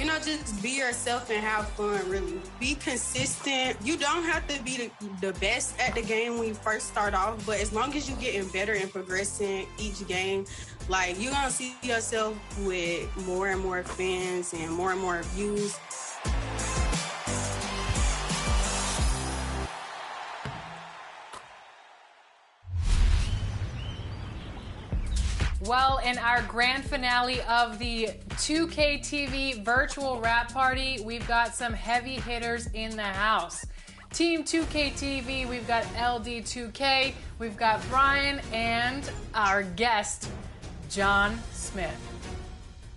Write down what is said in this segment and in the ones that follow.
Just be yourself and have fun, really. Be consistent. You don't have to be the best at the game when you first start off, but as long as you're getting better and progressing each game, like, you're going to see yourself with more and more fans and more views. Well, in our grand finale of the 2K TV virtual rap party, we've got some heavy hitters in the house. Team 2K TV, we've got LD2K, we've got Brian, and our guest, John Smith.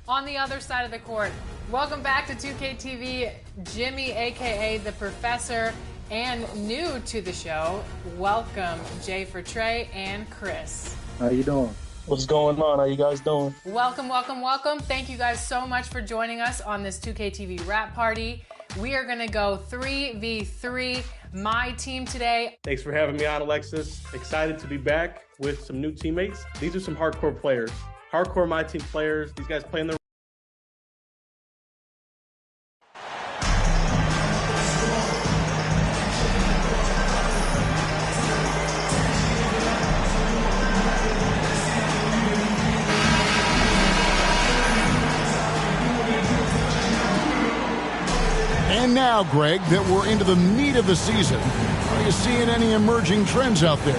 On the other side of the court, welcome back to 2K TV, Jimmy, aka The Professor, and new to the show, welcome Jay for Trey and Chris. How you doing? What's going on? How you guys doing? Welcome, welcome, welcome. Thank you guys so much for joining us on this 2K TV rap party. We are gonna go 3v3, my team today. Thanks for having me on, Alexis. Excited to be back with some new teammates. These are some hardcore players. Hardcore my team players. These guys play in the And now, Greg, that we're into the meat of the season, are you seeing any emerging trends out there?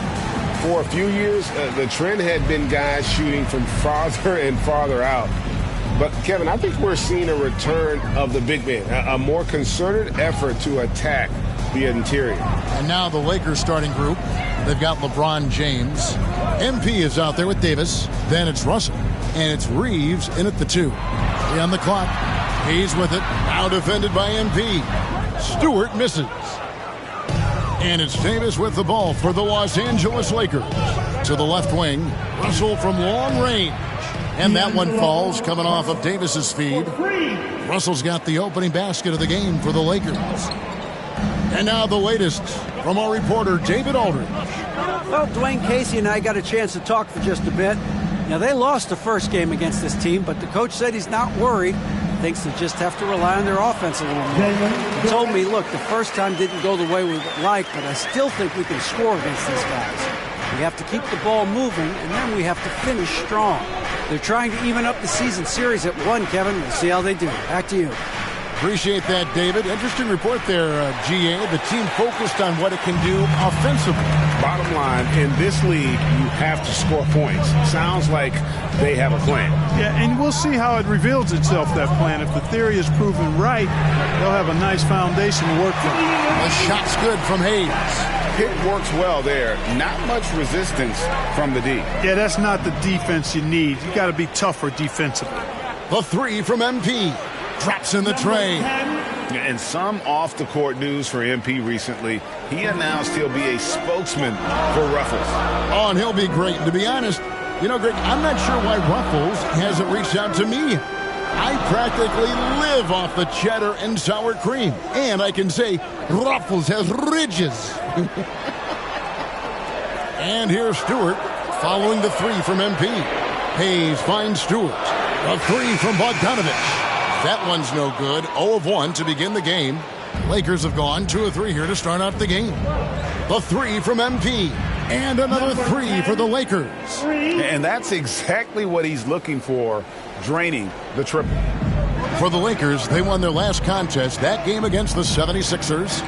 For a few years, the trend had been guys shooting from farther and farther out. But, Kevin, I think we're seeing a return of the big man, a more concerted effort to attack the interior. And now the Lakers starting group. They've got LeBron James. MP is out there with Davis. Then it's Russell. And it's Reeves in at the 2. 3 on the clock. He's with it. Now defended by MP. Stewart misses. And it's Davis with the ball for the Los Angeles Lakers. To the left wing. Russell from long range. And that one falls coming off of Davis's feed. Russell's got the opening basket of the game for the Lakers. And now the latest from our reporter, David Aldridge. Well, Dwayne Casey and I got a chance to talk for just a bit. Now, they lost the first game against this team, but the coach said he's not worried. Thinks they just have to rely on their offense a little more. He told me, look, the first time didn't go the way we would like, but I still think we can score against these guys. We have to keep the ball moving, and then we have to finish strong. They're trying to even up the season series at 1, Kevin. We'll see how they do. Back to you. Appreciate that, David. Interesting report there, GA. The team focused on what it can do offensively. Bottom line, in this league, you have to score points. Sounds like they have a plan. Yeah, and we'll see how it reveals itself, that plan. If the theory is proven right, they'll have a nice foundation to work from. The shot's good from Hayes. It works well there. Not much resistance from the D. Yeah, that's not the defense you need. You got to be tougher defensively. The 3 from MP. Drops in the tray. And some off-the-court news for MP recently. He announced he'll be a spokesman for Ruffles. Oh, and he'll be great. And to be honest, you know, Greg, I'm not sure why Ruffles hasn't reached out to me. I practically live off the cheddar and sour cream. And I can say Ruffles has ridges. And here's Stewart following the 3 from MP. Hayes finds Stewart. A 3 from Bogdanovich. That one's no good. 0 of 1 to begin the game. Lakers have gone 2 of 3 here to start out the game. The 3 from MP. And another 3 for the Lakers. And that's exactly what he's looking for, draining the triple. For the Lakers, they won their last contest, that game against the 76ers.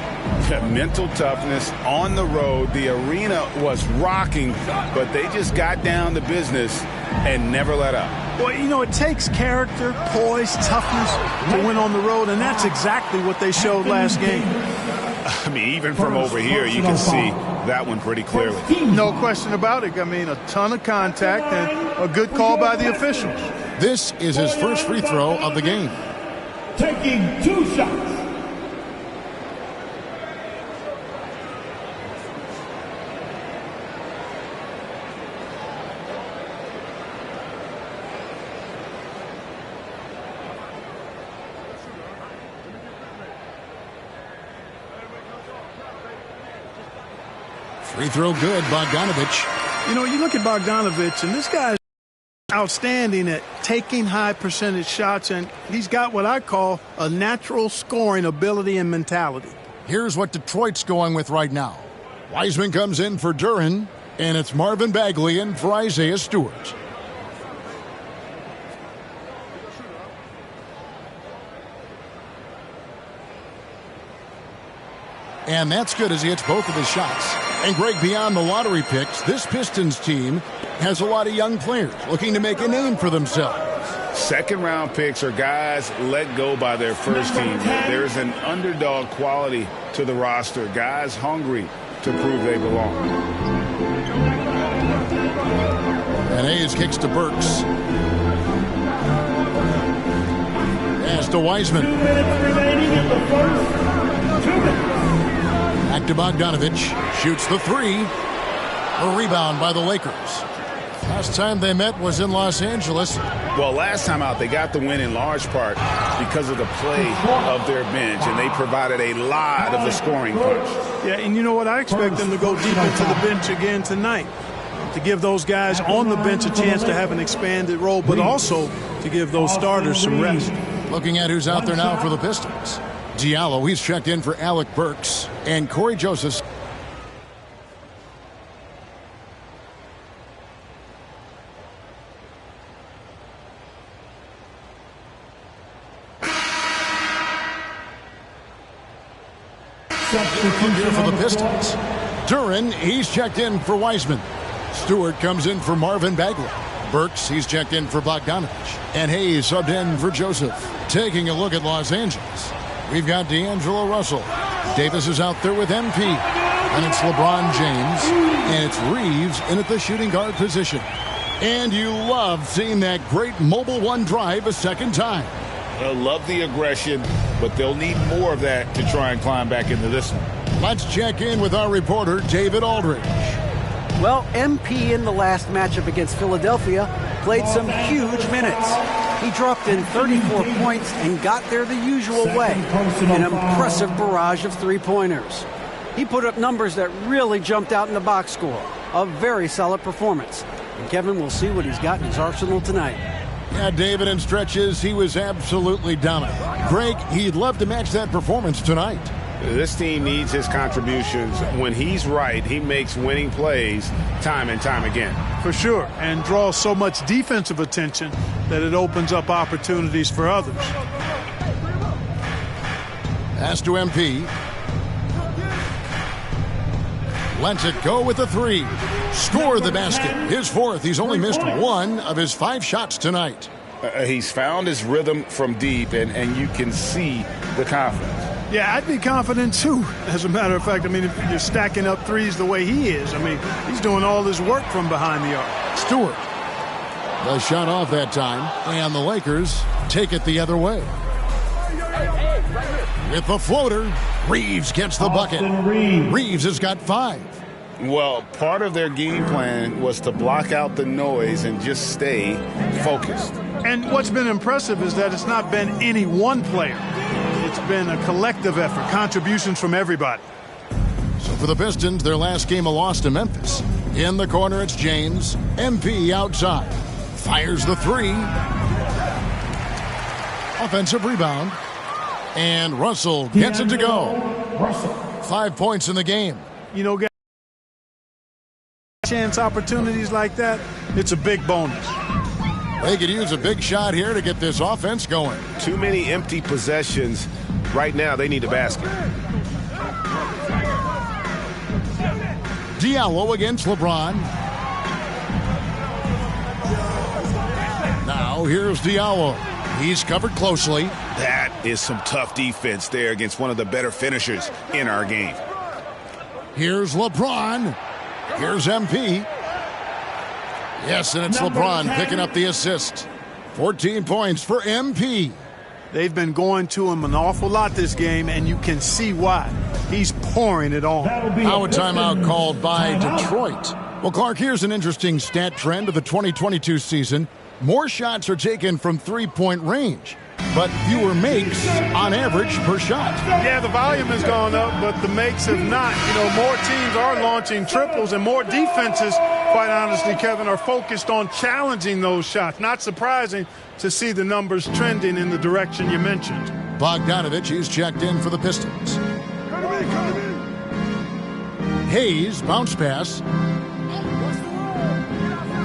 Mental toughness on the road. The arena was rocking, but they just got down to business and never let up. Well, you know, it takes character, poise, toughness to win on the road, and that's exactly what they showed last game. I mean, even from over here, you can see that one pretty clearly. No question about it. I mean, a ton of contact and a good call by the officials. This is his first free throw of the game. Taking 2 shots. Free throw good, Bogdanovich. You know, you look at Bogdanovich, and this guy's outstanding at taking high percentage shots, and he's got what I call a natural scoring ability and mentality. Here's what Detroit's going with right now. Wiseman comes in for Duren, and it's Marvin Bagley in for Isaiah Stewart. And that's good as he hits both of his shots. And Greg, beyond the lottery picks, this Pistons team has a lot of young players looking to make a name for themselves. Second-round picks are guys let go by their first team. There's an underdog quality to the roster. Guys hungry to prove they belong. And Hayes kicks to Burks. Pass to Wiseman. 2 minutes remaining in the first. 2 minutes. Back to Bogdanovich. Shoots the three. A rebound by the Lakers. Last time they met was in Los Angeles. Well, last time out, they got the win in large part because of the play of their bench, and they provided a lot of the scoring punch. Yeah, and you know what? I expect them to go deep into the bench again tonight, to give those guys on the bench a chance to have an expanded role, but also to give those starters some rest. Looking at who's out there now for the Pistons. Diallo, he's checked in for Alec Burks, and Corey Joseph. Here for the Pistons. Duren, he's checked in for Wiseman. Stewart comes in for Marvin Bagley. Burks, he's checked in for Bogdanovich. And Hayes subbed in for Joseph. Taking a look at Los Angeles, we've got D'Angelo Russell. Davis is out there with MP. And it's LeBron James. And it's Reeves in at the shooting guard position. And you love seeing that great mobile one drive a second time. They'll love the aggression, but they'll need more of that to try and climb back into this one. Let's check in with our reporter, David Aldridge. Well, MP in the last matchup against Philadelphia played some huge minutes. He dropped in 34 points and got there the usual way, an impressive barrage of three-pointers. He put up numbers that really jumped out in the box score. A very solid performance. And Kevin will see what he's got in his arsenal tonight. Yeah, David, in stretches, he was absolutely dominant. Greg, he'd love to match that performance tonight. This team needs his contributions. When he's right, he makes winning plays time and time again. For sure, and draws so much defensive attention that it opens up opportunities for others. Pass to MP. Lets it go with the three. Score the basket. His fourth. He's only missed one of his 5 shots tonight. He's found his rhythm from deep, and you can see the confidence. Yeah, I'd be confident too. As a matter of fact, I mean, if you're stacking up threes the way he is, I mean, he's doing all his work from behind the arc. Stewart. The shot off that time, and the Lakers take it the other way. With the floater, Reeves gets the bucket. Reeves has got 5. Well, part of their game plan was to block out the noise and just stay focused. And what's been impressive is that it's not been any one player. It's been a collective effort, contributions from everybody. So for the Pistons, their last game a loss to Memphis. In the corner, it's James. MP outside. Fires the three. Offensive rebound. And Russell gets it to go. 5 points in the game. You know, guys, chance opportunities like that, it's a big bonus. They could use a big shot here to get this offense going. Too many empty possessions. Right now, they need a basket. Diallo against LeBron. Now here's Diallo. He's covered closely. That is some tough defense there against one of the better finishers in our game. Here's LeBron. Here's MP. Yes, and it's LeBron picking up the assist. 14 points for MP. They've been going to him an awful lot this game, and you can see why. He's pouring it on. Now a timeout called by Detroit. Well, Clark, here's an interesting stat trend of the 2022 season. More shots are taken from three-point range. but fewer makes on average per shot. Yeah, the volume has gone up, but the makes have not. You know, more teams are launching triples, and more defenses, quite honestly, Kevin, are focused on challenging those shots. Not surprising to see the numbers trending in the direction you mentioned. Bogdanovich, he's checked in for the Pistons. Hayes, bounce pass.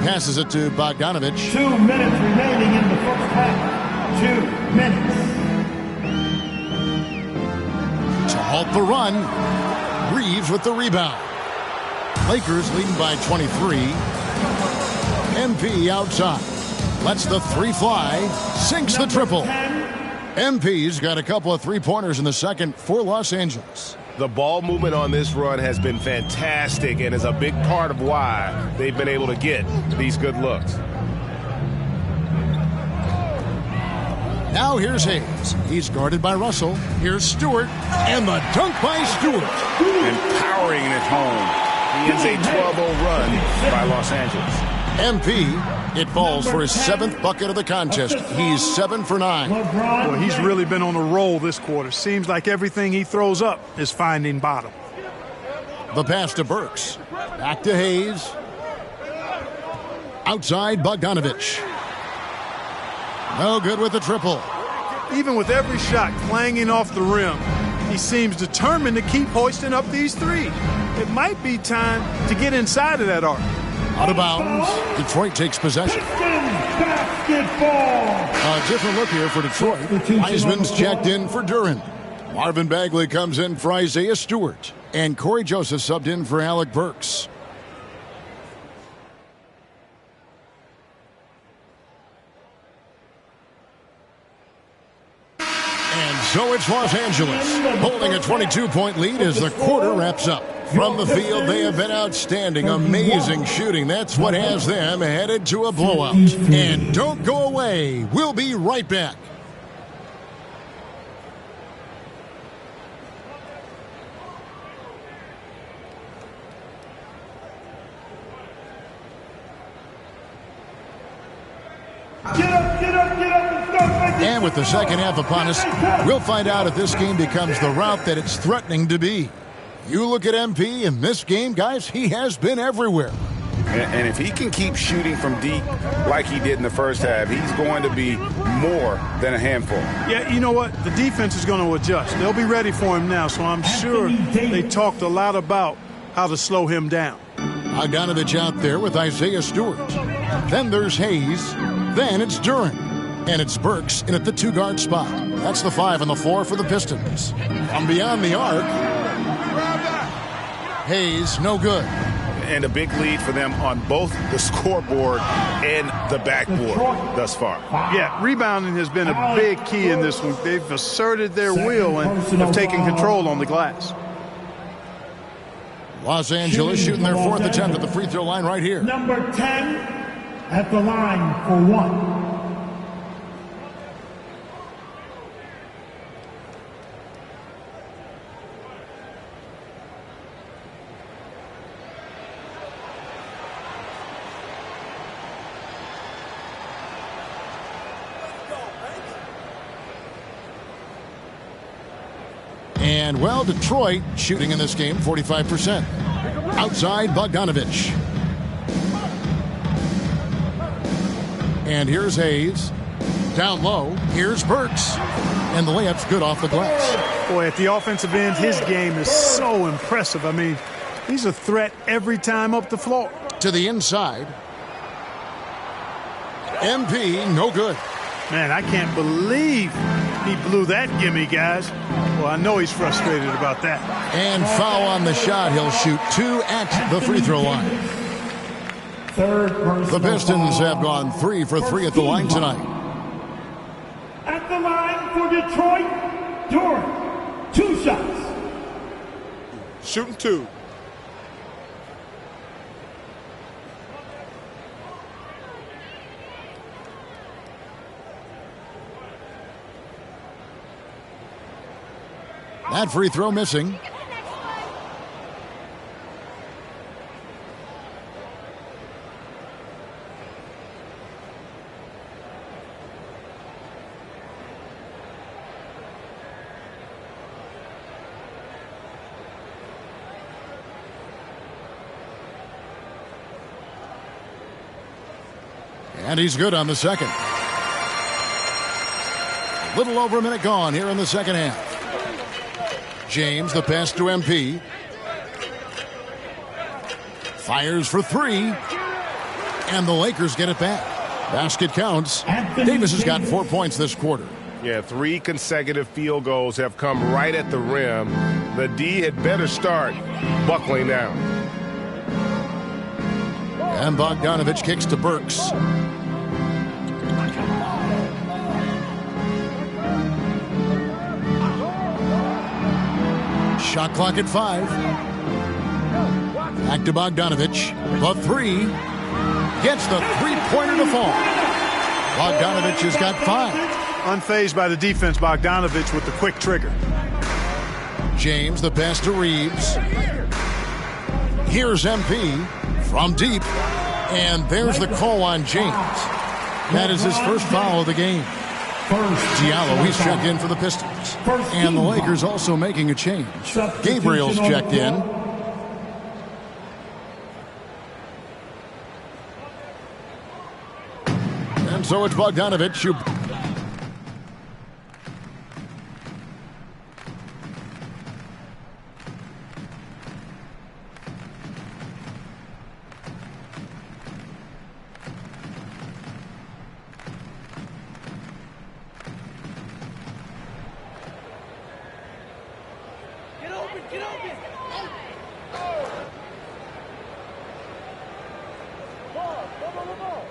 Passes it to Bogdanovich. 2 minutes remaining in the first half. 2 minutes. To halt the run, Reeves with the rebound. Lakers leading by 23. MP outside. Lets the three fly. Sinks the triple. MP's got a couple of three-pointers in the second for Los Angeles. The ball movement on this run has been fantastic and is a big part of why they've been able to get these good looks. Now here's Hayes. He's guarded by Russell. Here's Stewart. And the dunk by Stewart. Empowering it home. He ends a 12-0 run by Los Angeles. MP, it falls for his 7th bucket of the contest. He's 7 for 9. Well, he's really been on a roll this quarter. Seems like everything he throws up is finding bottom. The pass to Burks. Back to Hayes. Outside Bogdanovich. No good with the triple. Even with every shot clanging off the rim, he seems determined to keep hoisting up these threes. It might be time to get inside of that arc. Out of bounds. Detroit takes possession. Basketball. A different look here for Detroit. Wiseman's checked in for Duren. Marvin Bagley comes in for Isaiah Stewart. And Corey Joseph subbed in for Alec Burks. And so it's Los Angeles holding a 22-point lead as the quarter wraps up. From the field, they have been outstanding. Amazing shooting. That's what has them headed to a blowout. And don't go away. We'll be right back. And with the second half upon us, we'll find out if this game becomes the rout that it's threatening to be. You look at MP in this game, guys, he has been everywhere. And if he can keep shooting from deep like he did in the first half, he's going to be more than a handful. Yeah, you know what? The defense is going to adjust. They'll be ready for him now, so I'm sure they talked a lot about how to slow him down. Bogdanovich out there with Isaiah Stewart. Then there's Hayes. Then it's Duren. And it's Burks in at the 2-guard spot. That's the 5 and the 4 for the Pistons. From beyond the arc, Hayes, no good. And a big lead for them on both the scoreboard and the backboard thus far. Yeah, rebounding has been a big key in this one. They've asserted their will and have taken control on the glass. Los Angeles shooting their 4th attempt at the free throw line right here. Number 10 at the line for 1. And, well, Detroit shooting in this game 45%. Outside Bogdanovich. And here's Hayes. Down low, here's Burks. And the layup's good off the glass. Boy, at the offensive end, his game is so impressive. I mean, he's a threat every time up the floor. To the inside. MP, no good. Man, I can't believe he blew that gimme, guys. Well, I know he's frustrated about that. And foul on the shot. He'll shoot 2 at the free throw line. The Pistons have gone 3 for 3 at the line tonight. At the line for Detroit, Duren. 2 shots. Shooting 2. That free throw missing. And he's good on the second. A little over a minute gone here in the second half. James, the pass to MP. Fires for three. And the Lakers get it back. Basket counts. Davis has got 4 points this quarter. Yeah, 3 consecutive field goals have come right at the rim. The D had better start buckling down. And Bogdanovich kicks to Burks. Shot clock at 5. Back to Bogdanovich. The three. Gets the three-pointer to fall. Bogdanovich has got 5. Unfazed by the defense, Bogdanovich with the quick trigger. James, the pass to Reeves. Here's MP from deep. And there's the call on James. That is his first foul of the game. Diallo, he's checked in for the Pistons. And the Lakers also making a change. Gabriel's checked in. And so it's Bogdanovich who...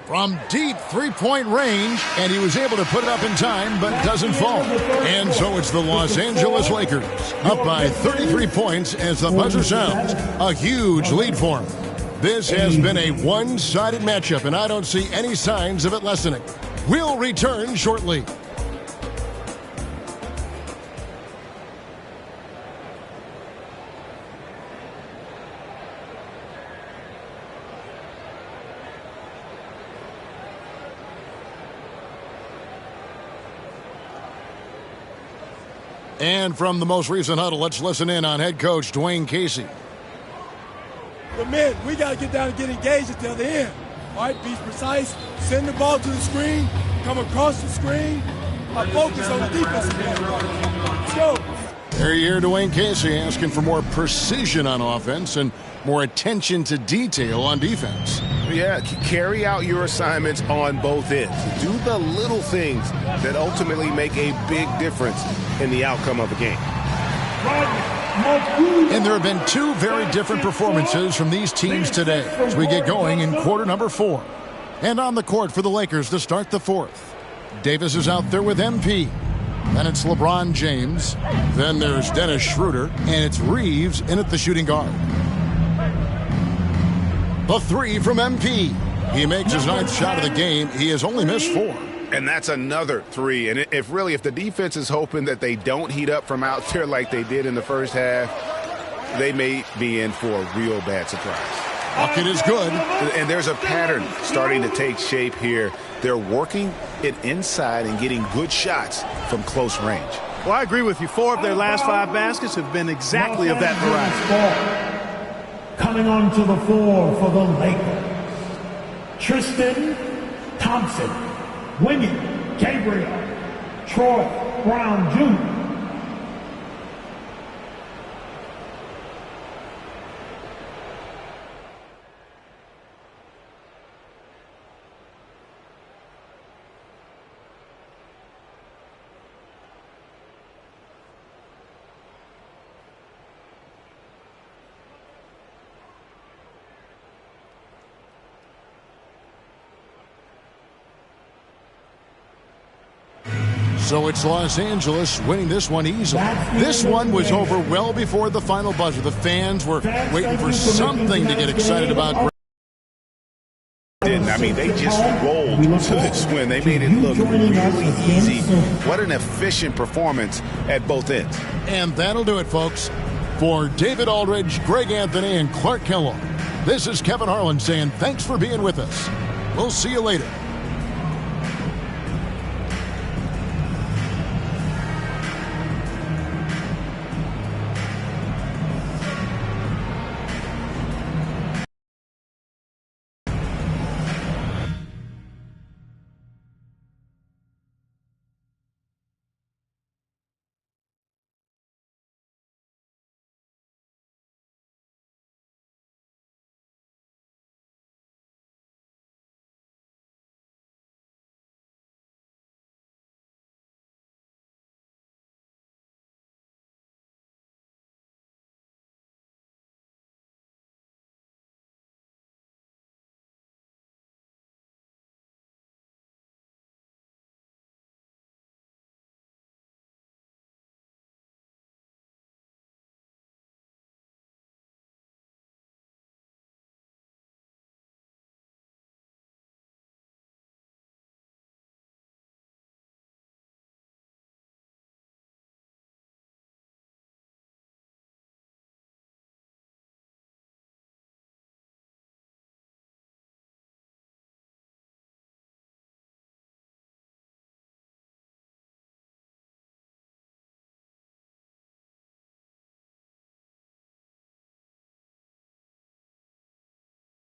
From deep three-point range, and he was able to put it up in time, but doesn't fall. And so it's the Los Angeles Lakers, up by 33 points as the buzzer sounds. A huge lead for them. This has been a one-sided matchup, and I don't see any signs of it lessening. We'll return shortly. And from the most recent huddle, let's listen in on head coach Dwayne Casey. But man, we got to get down and get engaged until the end. All right, be precise, send the ball to the screen, come across the screen, focus on the defensive play. Let's go. There you hear Dwayne Casey asking for more precision on offense and more attention to detail on defense. Yeah, carry out your assignments on both ends. Do the little things that ultimately make a big difference in the outcome of a game. And there have been 2 very different performances from these teams today as we get going in quarter number 4. And on the court for the Lakers to start the 4th. Davis is out there with MP. Then it's LeBron James. Then there's Dennis Schroeder. And it's Reeves in at the shooting guard. The 3 from MP. He makes his 9th shot of the game. He has only missed 4. And that's another 3. And if the defense is hoping that they don't heat up from out there like they did in the first half, they may be in for a real bad surprise. Bucket is good. And there's a pattern starting to take shape here. They're working it inside and getting good shots from close range. Well, I agree with you. 4 of their last 5 baskets have been exactly of that variety. Coming on to the floor for the Lakers, Tristan Thompson, Winnie Gabriel, Troy Brown Jr. So it's Los Angeles winning this one easily. This one was over well before the final buzzer. The fans were waiting for something to get excited about. I mean, they just rolled to this win. They made it look really easy. What an efficient performance at both ends. And that'll do it, folks. For David Aldridge, Greg Anthony, and Clark Kellogg, this is Kevin Harlan saying thanks for being with us. We'll see you later.